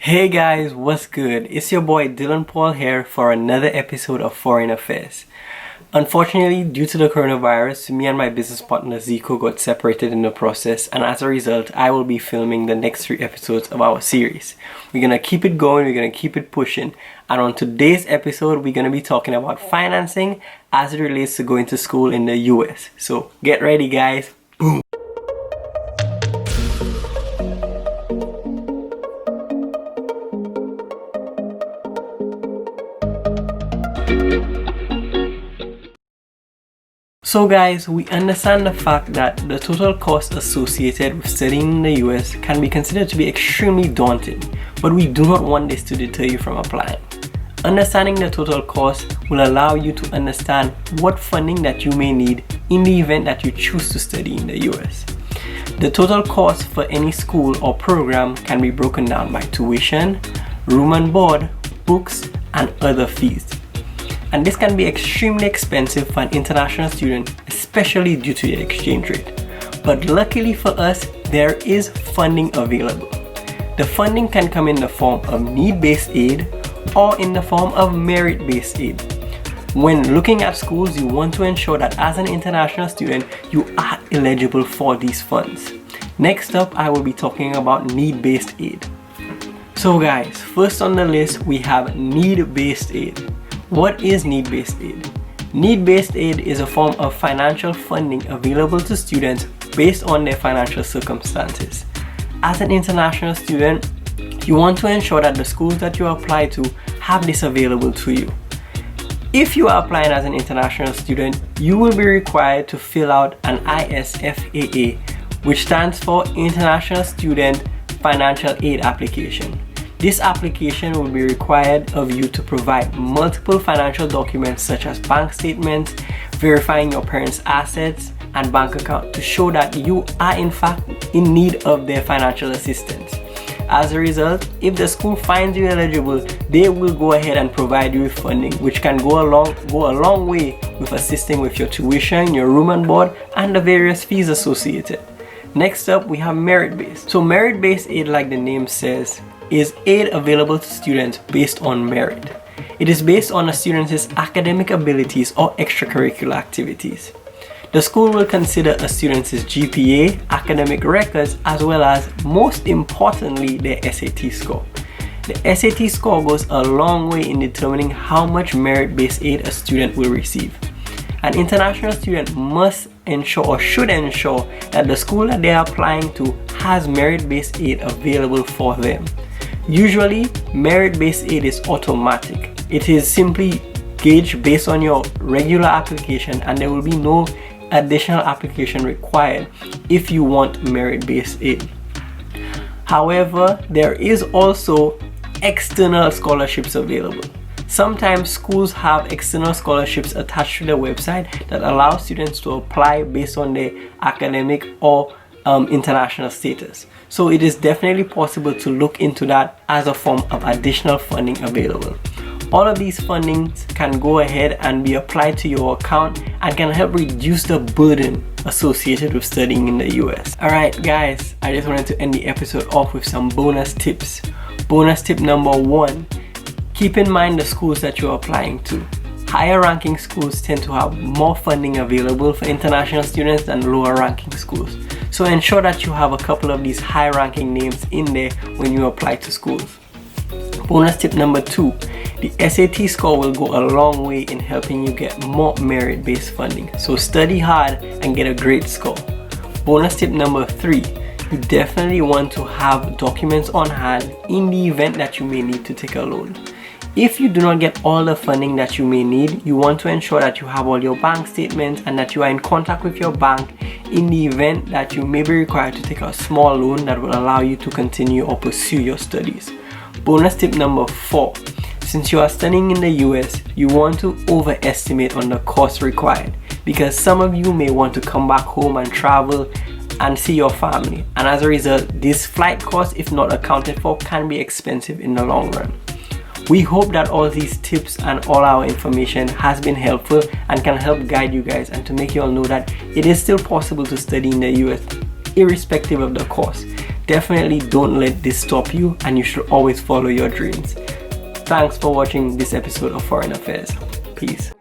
Hey guys, what's good? It's your boy Dylan Paul here for another episode of Foreign Affairs. Unfortunately, due to the coronavirus, me and my business partner Zico got separated in the process, and as a result, I will be filming the next 3 episodes of our series. We're gonna keep it going, we're gonna keep it pushing, and on today's episode, we're gonna be talking about financing as it relates to going to school in the US. So get ready guys, boom! So guys, we understand the fact that the total cost associated with studying in the US can be considered to be extremely daunting, but we do not want this to deter you from applying. Understanding the total cost will allow you to understand what funding that you may need in the event that you choose to study in the US. The total cost for any school or program can be broken down by tuition, room and board, books, and other fees. And this can be extremely expensive for an international student, especially due to the exchange rate. But luckily for us, there is funding available. The funding can come in the form of need-based aid or in the form of merit-based aid. When looking at schools, you want to ensure that as an international student, you are eligible for these funds. Next up, I will be talking about need-based aid. So guys, first on the list, we have need-based aid. What is need-based aid? Need-based aid is a form of financial funding available to students based on their financial circumstances. As an international student, you want to ensure that the schools that you apply to have this available to you. If you are applying as an international student, you will be required to fill out an ISFAA, which stands for International Student Financial Aid Application. This application will be required of you to provide multiple financial documents such as bank statements, verifying your parents' assets and bank account to show that you are in fact in need of their financial assistance. As a result, if the school finds you eligible, they will go ahead and provide you with funding, which can go a long way with assisting with your tuition, your room and board, and the various fees associated. Next up, we have merit-based. So merit-based aid, like the name says, is aid available to students based on merit. It is based on a student's academic abilities or extracurricular activities. The school will consider a student's G.P.A, academic records, as well as, most importantly, their SAT score. The SAT score goes a long way in determining how much merit-based aid a student will receive. An international student must ensure or should ensure that the school that they are applying to has merit-based aid available for them. Usually, merit-based aid is automatic. It is simply gauged based on your regular application, and there will be no additional application required if you want merit-based aid. However, there is also external scholarships available. Sometimes schools have external scholarships attached to their website that allow students to apply based on their academic or international status. So it is definitely possible to look into that as a form of additional funding available. All of these fundings can go ahead and be applied to your account and can help reduce the burden associated with studying in the US. Alright guys, I just wanted to end the episode off with some bonus tips. Bonus tip number 1, keep in mind the schools that you're applying to. Higher ranking schools tend to have more funding available for international students than lower ranking schools. So ensure that you have a couple of these high ranking names in there when you apply to schools. Bonus tip number 2, the SAT score will go a long way in helping you get more merit-based funding. So study hard and get a great score. Bonus tip number 3, you definitely want to have documents on hand in the event that you may need to take a loan. If you do not get all the funding that you may need, you want to ensure that you have all your bank statements and that you are in contact with your bank in the event that you may be required to take a small loan that will allow you to continue or pursue your studies. Bonus tip number 4, since you are studying in the US, you want to overestimate on the cost required because some of you may want to come back home and travel and see your family, and as a result, this flight cost, if not accounted for, can be expensive in the long run. We hope that all these tips and all our information has been helpful and can help guide you guys and to make you all know that it is still possible to study in the US irrespective of the cost. Definitely don't let this stop you, and you should always follow your dreams. Thanks for watching this episode of Foreign Affairs. Peace.